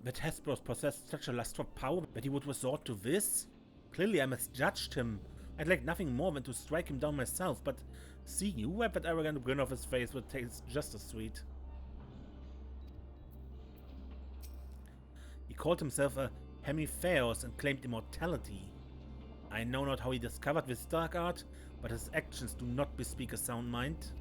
That Hesperos possessed such a lust for power that he would resort to this? Clearly I misjudged him. I'd like nothing more than to strike him down myself, but seeing you wipe that arrogant grin off his face would taste just as sweet. He called himself a Hesperos and claimed immortality. I know not how he discovered this dark art, but his actions do not bespeak a sound mind.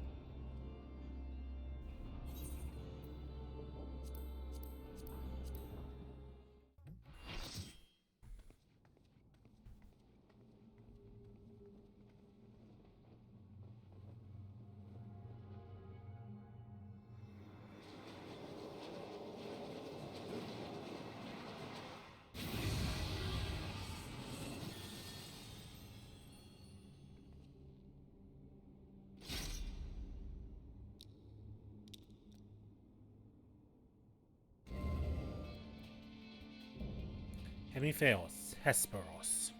Hesperos, Hesperos.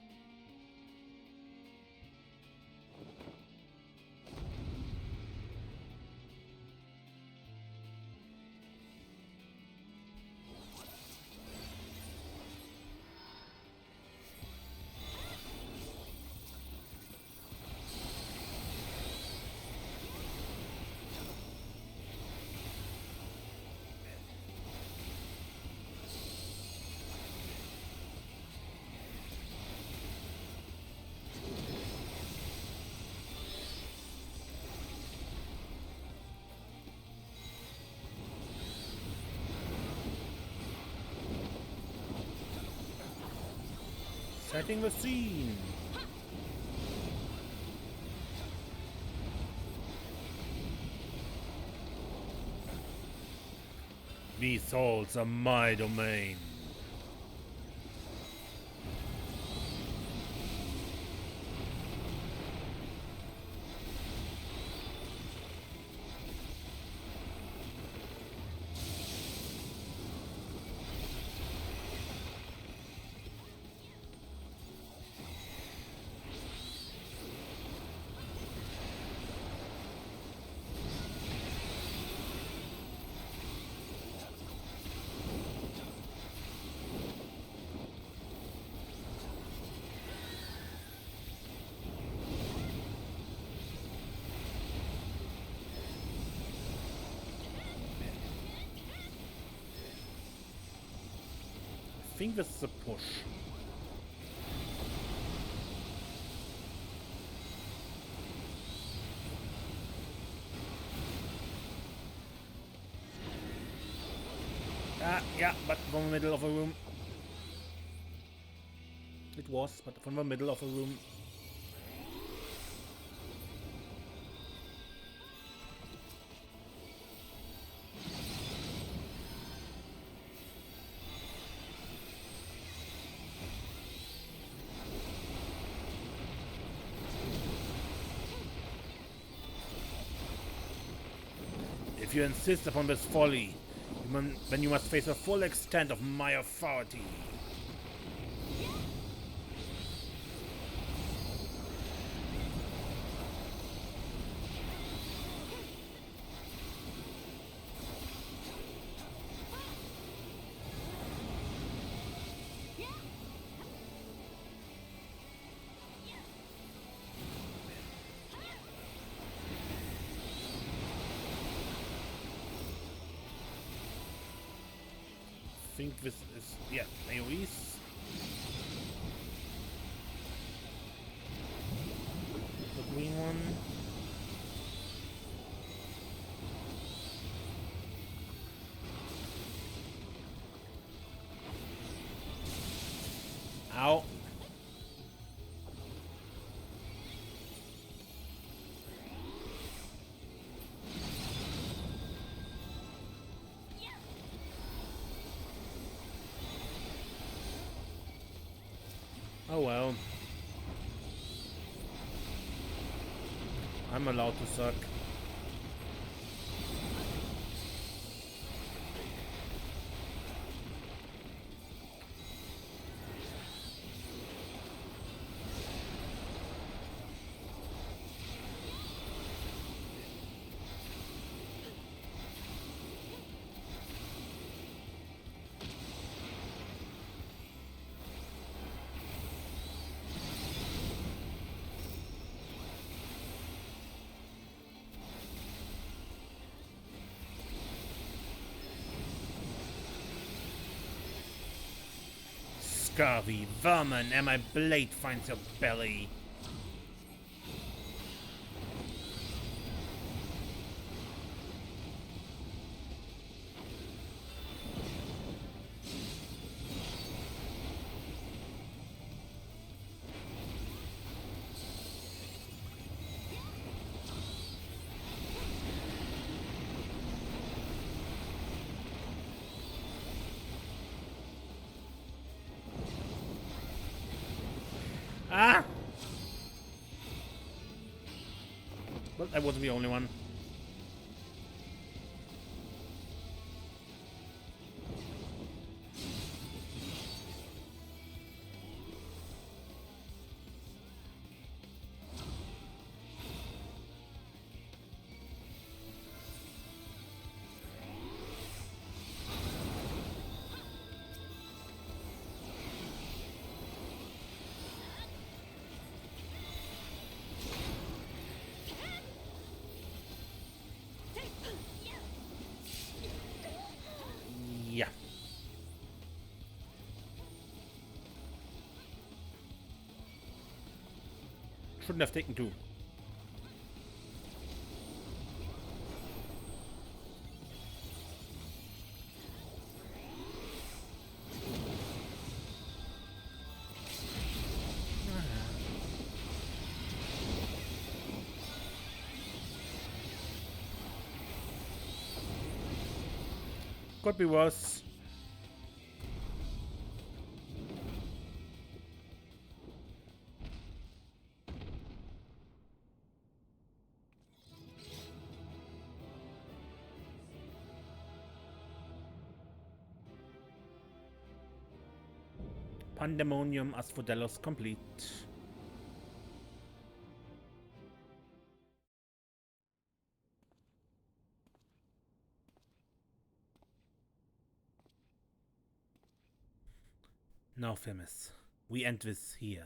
Setting the scene. These souls are my domain. I think this is a push. Yeah, but from the middle of a room. It was, but from the middle of a room. If you insist upon this folly, then you must face the full extent of my authority. I think this is, yeah, AoEs. The green one. Ow. Oh well. I'm allowed to suck. Scurvy vermin, and my blade finds your belly. Ah! Well, I wasn't the only one. Yeah. Shouldn't have taken two. Could be worse. Pandemonium Asphodelos complete. Now, Famous, we end this here.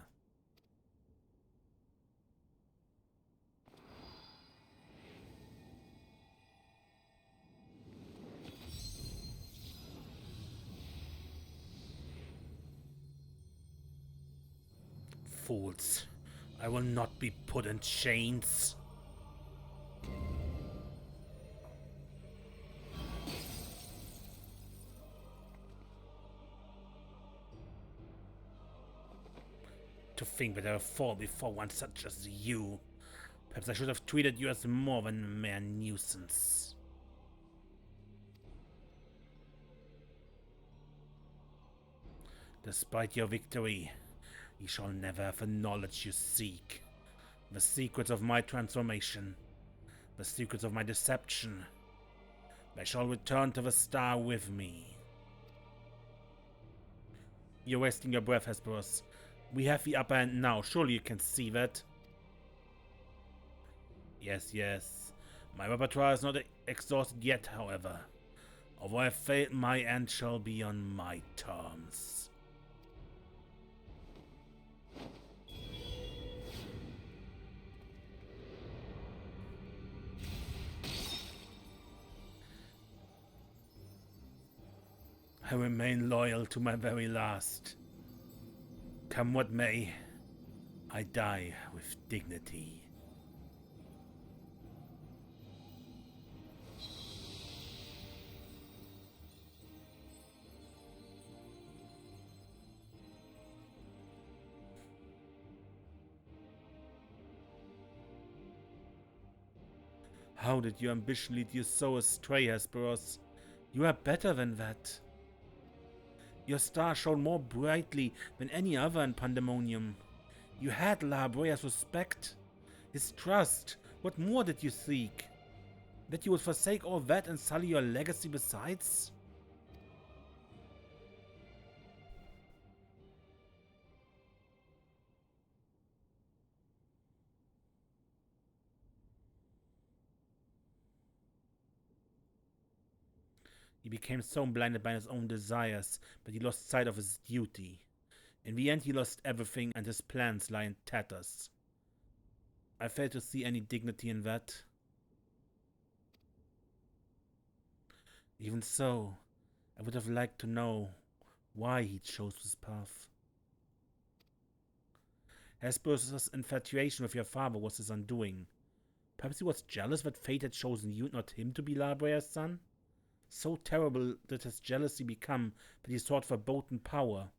Fools, I will not be put in chains. To think that I will fall before one such as you. Perhaps I should have treated you as more than a mere nuisance. Despite your victory, you shall never have the knowledge you seek. The secrets of my transformation, the secrets of my deception. They shall return to the star with me. You're wasting your breath, Hesperos. We have the upper hand now. Surely you can see that. Yes. My repertoire is not exhausted yet, however. Although I failed, my end shall be on my terms. I remain loyal to my very last. Come what may, I die with dignity. How did your ambition lead you so astray, Hesperos? You are better than that. Your star shone more brightly than any other in Pandemonium. You had La Brea's respect, his trust. What more did you seek? That you would forsake all that and sully your legacy besides? He became so blinded by his own desires that he lost sight of his duty. In the end, he lost everything, and his plans lie in tatters. I fail to see any dignity in that. Even so, I would have liked to know why he chose this path. Hesperos' infatuation with your father was his undoing. Perhaps he was jealous that fate had chosen you, not him, to be Labrea's son? So terrible did his jealousy become that he sought verboten power.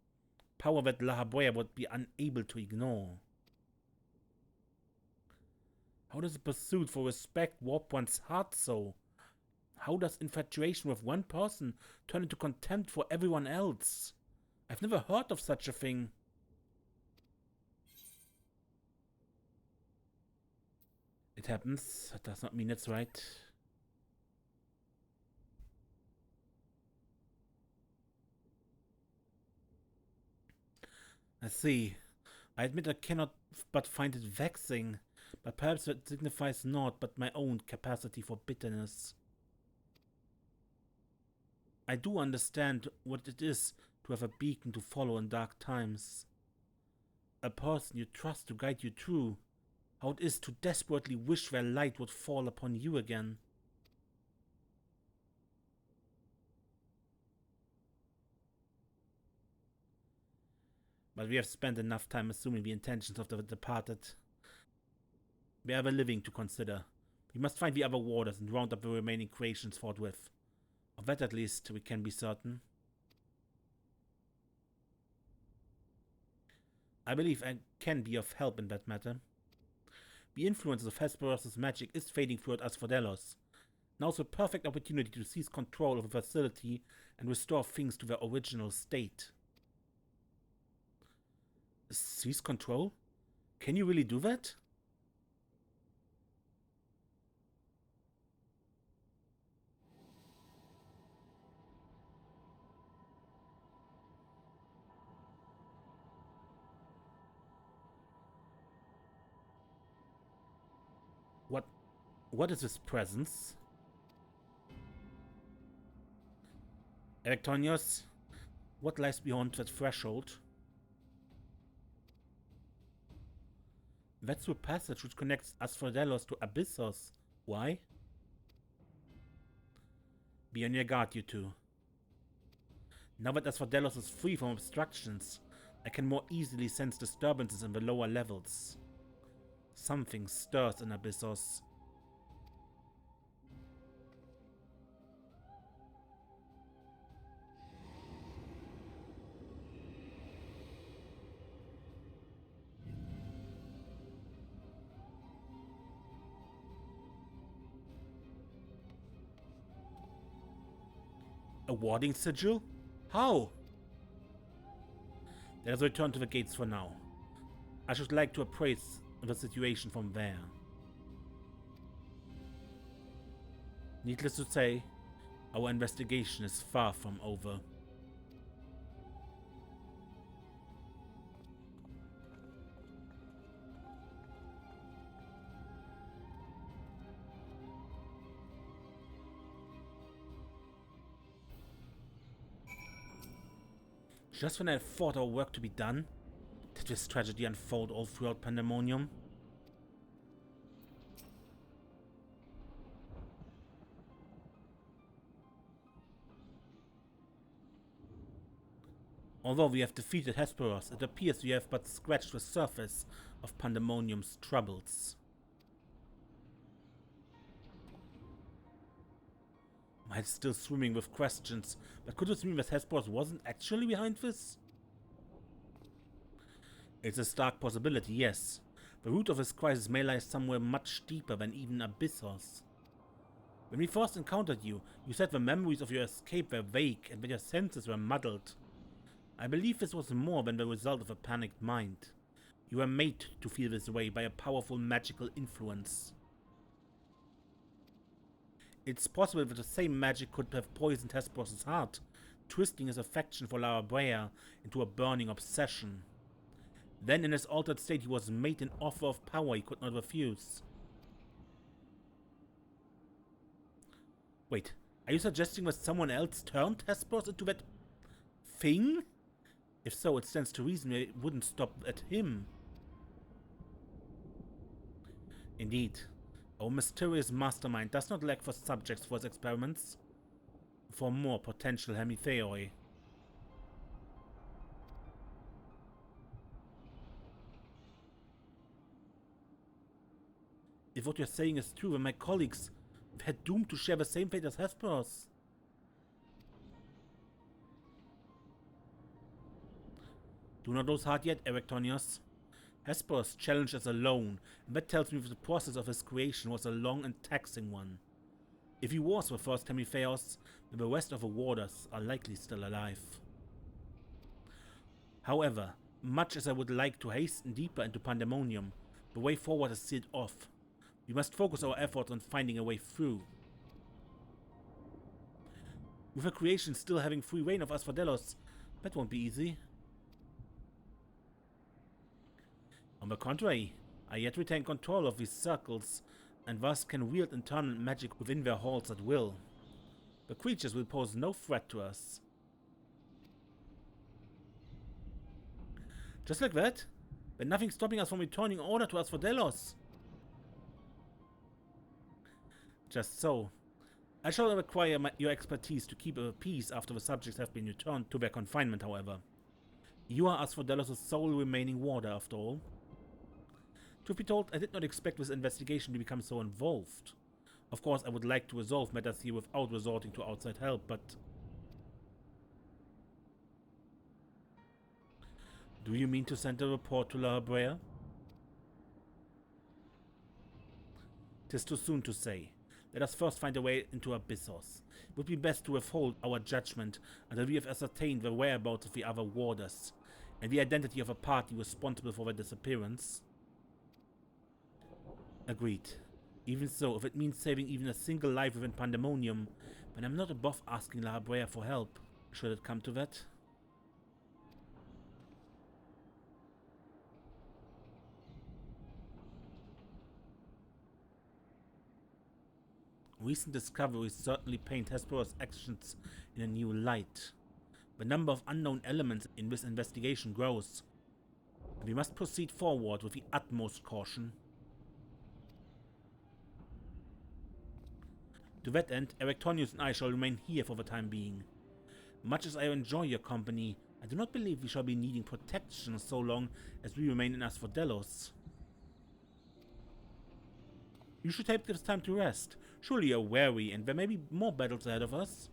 Power that La Habrea would be unable to ignore. How does the pursuit for respect warp one's heart so? How does infatuation with one person turn into contempt for everyone else? I've never heard of such a thing. It happens. That does not mean it's right. I see. I admit I cannot but find it vexing, but perhaps it signifies naught but my own capacity for bitterness. I do understand what it is to have a beacon to follow in dark times. A person you trust to guide you through. How it is to desperately wish their light would fall upon you again. But we have spent enough time assuming the intentions of the departed. We have a living to consider. We must find the other warders and round up the remaining creations forthwith. Of that at least we can be certain. I believe I can be of help in that matter. The influence of Hesperos' magic is fading throughout Asphodelos. Now's a perfect opportunity to seize control of the facility and restore things to their original state. Seize control? Can you really do that? What is this presence? Electronios, what lies beyond that threshold? That's the passage which connects Asphodelos to Abyssos. Why? Be on your guard, you two. Now that Asphodelos is free from obstructions, I can more easily sense disturbances in the lower levels. Something stirs in Abyssos. A warding sigil? How? Let us return to the gates for now. I should like to appraise the situation from there. Needless to say, our investigation is far from over. Just when I thought our work to be done, did this tragedy unfold all throughout Pandemonium? Although we have defeated Hesperos, it appears we have but scratched the surface of Pandemonium's troubles. My head's still swimming with questions, but could this mean that Hesperos wasn't actually behind this? It's a stark possibility, yes. The root of this crisis may lie somewhere much deeper than even Abyssos. When we first encountered you, you said the memories of your escape were vague and that your senses were muddled. I believe this was more than the result of a panicked mind. You were made to feel this way by a powerful magical influence. It's possible that the same magic could have poisoned Hesperos' heart, twisting his affection for La Habrea into a burning obsession. Then in his altered state he was made an offer of power he could not refuse. Wait, are you suggesting that someone else turned Hesperos into that thing? If so, it stands to reason it wouldn't stop at him. Indeed, our mysterious mastermind does not lack for subjects for his experiments. For more potential hemitheoi. If what you're saying is true, then my colleagues were doomed to share the same fate as Hesperos. Do not lose heart yet, Erectonius. Hesperos challenged us alone, and that tells me that the process of his creation was a long and taxing one. If he was the first Hemitheos, then the rest of the warders are likely still alive. However, much as I would like to hasten deeper into Pandemonium, the way forward is sealed off. We must focus our efforts on finding a way through. With the creation still having free reign of Asphodelos, that won't be easy. On the contrary, I yet retain control of these circles, and thus can wield internal magic within their halls at will. The creatures will pose no threat to us. Just like that? But nothing stopping us from returning order to Asphodelos. Just so. I shall require your expertise to keep peace after the subjects have been returned to their confinement, however. You are Asphodelos' sole remaining warder, after all. Truth be told, I did not expect this investigation to become so involved. Of course, I would like to resolve matters here without resorting to outside help, but... Do you mean to send a report to La Habrea? 'Tis too soon to say. Let us first find a way into Abyssos. It would be best to withhold our judgment until we have ascertained the whereabouts of the other warders, and the identity of a party responsible for their disappearance. Agreed. Even so, if it means saving even a single life within Pandemonium, then I'm not above asking La Habrea for help, should it come to that. Recent discoveries certainly paint Hesperos' actions in a new light. The number of unknown elements in this investigation grows, and we must proceed forward with the utmost caution. To that end, Erectonius and I shall remain here for the time being. Much as I enjoy your company, I do not believe we shall be needing protection so long as we remain in Asphodelos. You should take this time to rest. Surely you're weary, and there may be more battles ahead of us.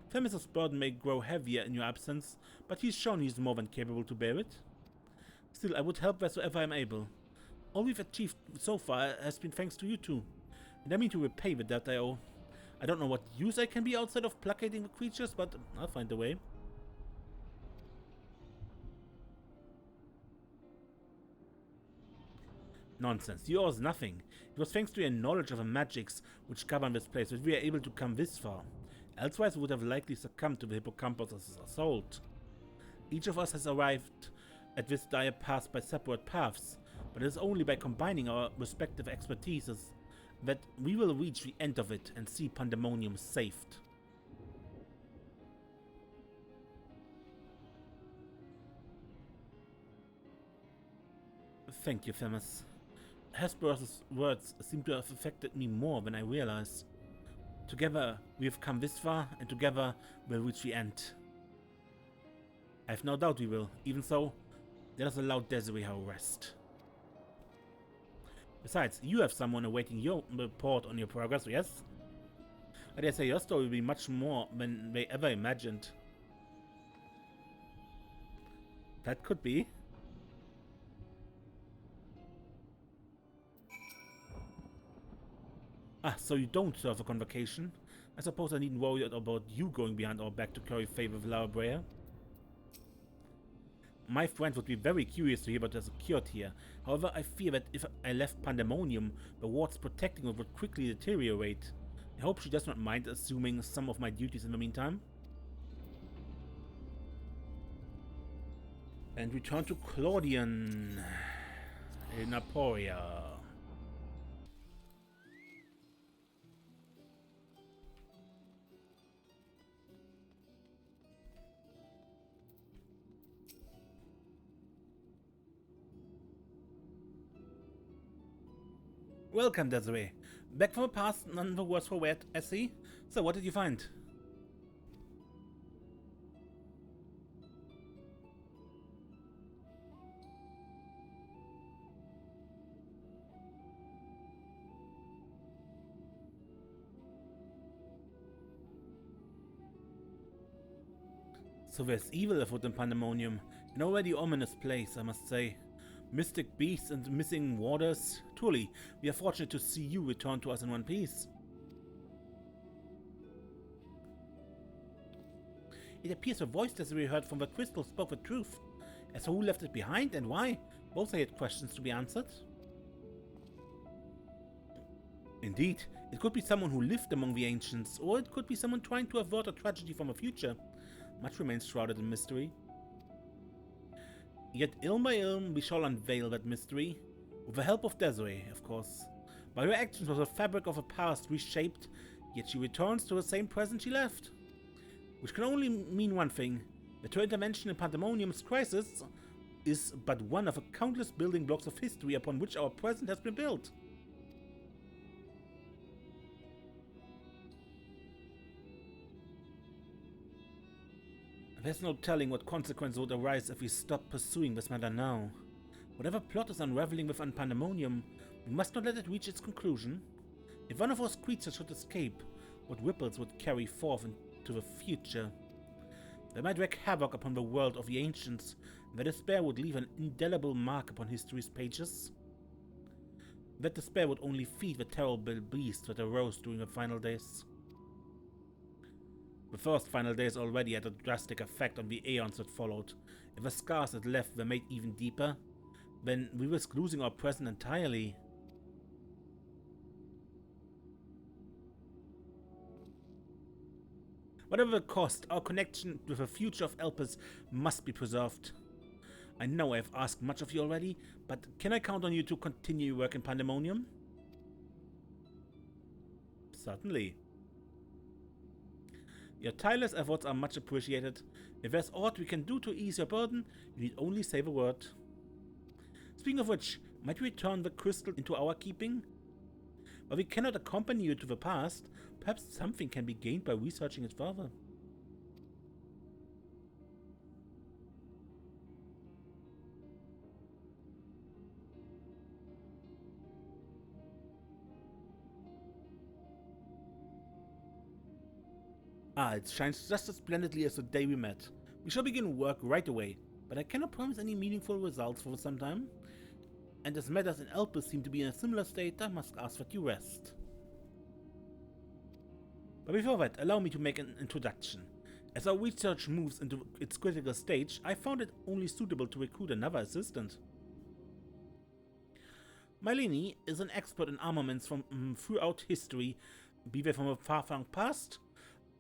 Themis' burden may grow heavier in your absence, but he's shown he's more than capable to bear it. Still, I would help wheresoever I'm able. All we've achieved so far has been thanks to you two, and I mean to repay the debt I owe. I don't know what use I can be outside of placating the creatures, but I'll find a way. Nonsense, you owe us nothing. It was thanks to your knowledge of the magics which govern this place that we are able to come this far. Elsewise we would have likely succumbed to the hippocampus' assault. Each of us has arrived at this dire path by separate paths, but it is only by combining our respective expertises that we will reach the end of it and see Pandemonium saved. Thank you, Themis. Hesperos' words seem to have affected me more than I realized. Together we have come this far, and together we'll reach the end. I have no doubt we will. Even so, let us allow Desiree her rest. Besides, you have someone awaiting your report on your progress, yes? I dare say your story will be much more than they ever imagined. That could be. Ah, so you don't serve a convocation? I suppose I needn't worry about you going behind our back to curry favor with La Habrea. My friend would be very curious to hear what has occurred here. However, I fear that if I left Pandemonium, the wards protecting her would quickly deteriorate. I hope she does not mind assuming some of my duties in the meantime. And return to Claudian in Aporia. Welcome, Desiree. Back from the past, none the worse for wear, I see. So, what did you find? So there's evil afoot in Pandemonium, an already ominous place, I must say. Mystic beasts and missing waters. Truly, we are fortunate to see you return to us in one piece. It appears the voice that we heard from the crystal spoke the truth. As for who left it behind and why, both are yet questions to be answered. Indeed, it could be someone who lived among the ancients, or it could be someone trying to avert a tragedy from the future. Much remains shrouded in mystery. Yet, ilm by ilm, we shall unveil that mystery. With the help of Desiree, of course. By her actions was the fabric of a past reshaped, yet she returns to the same present she left. Which can only mean one thing, that her intervention in Pandemonium's crisis is but one of the countless building blocks of history upon which our present has been built. There's no telling what consequence would arise if we stop pursuing this matter now. Whatever plot is unraveling within Pandemonium, we must not let it reach its conclusion. If one of those creatures should escape, what ripples would carry forth into the future? They might wreak havoc upon the world of the ancients, and their despair would leave an indelible mark upon history's pages. That despair would only feed the terrible beast that arose during the final days. The first final days already had a drastic effect on the aeons that followed. If the scars that left were made even deeper, then we risk losing our present entirely. Whatever the cost, our connection with the future of Elpis must be preserved. I know I have asked much of you already, but can I count on you to continue your work in Pandemonium? Certainly. Your tireless efforts are much appreciated. If there's aught we can do to ease your burden, you need only say the word. Speaking of which, might we return the crystal into our keeping? While we cannot accompany you to the past, perhaps something can be gained by researching it further. It shines just as splendidly as the day we met. We shall begin work right away, but I cannot promise any meaningful results for some time. And as matters in Elpis seem to be in a similar state, I must ask that you rest. But before that, allow me to make an introduction. As our research moves into its critical stage, I found it only suitable to recruit another assistant. Mylene is an expert in armaments from throughout history, be they from a far-flung past,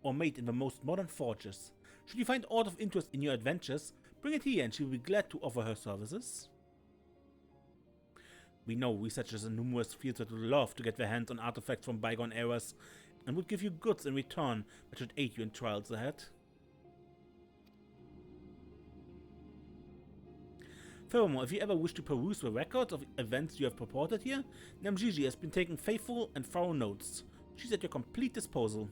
or made in the most modern forges. Should you find aught of interest in your adventures, bring it here and she will be glad to offer her services. We know researchers in numerous fields that would love to get their hands on artifacts from bygone eras, and would give you goods in return that should aid you in trials ahead. Furthermore, if you ever wish to peruse the records of events you have purported here, Namjiji has been taking faithful and thorough notes. She's at your complete disposal.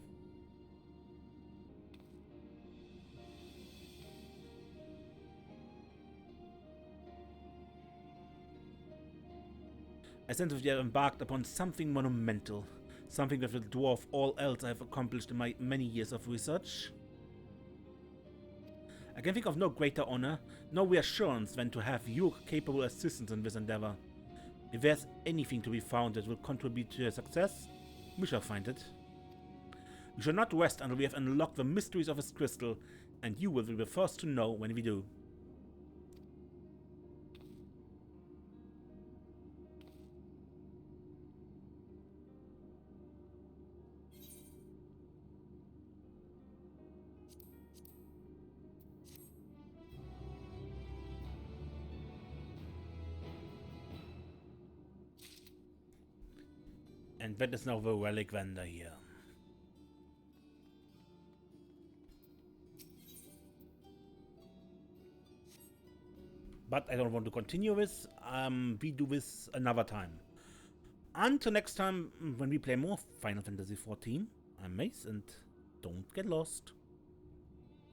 I sense that you have embarked upon something monumental, something that will dwarf all else I have accomplished in my many years of research. I can think of no greater honor, no reassurance than to have your capable assistance in this endeavor. If there's anything to be found that will contribute to your success, we shall find it. We shall not rest until we have unlocked the mysteries of this crystal, and you will be the first to know when we do. And that is now the relic vendor here. But I don't want to continue this. We do this another time. Until next time, when we play more Final Fantasy XIV, I'm Mace, and don't get lost.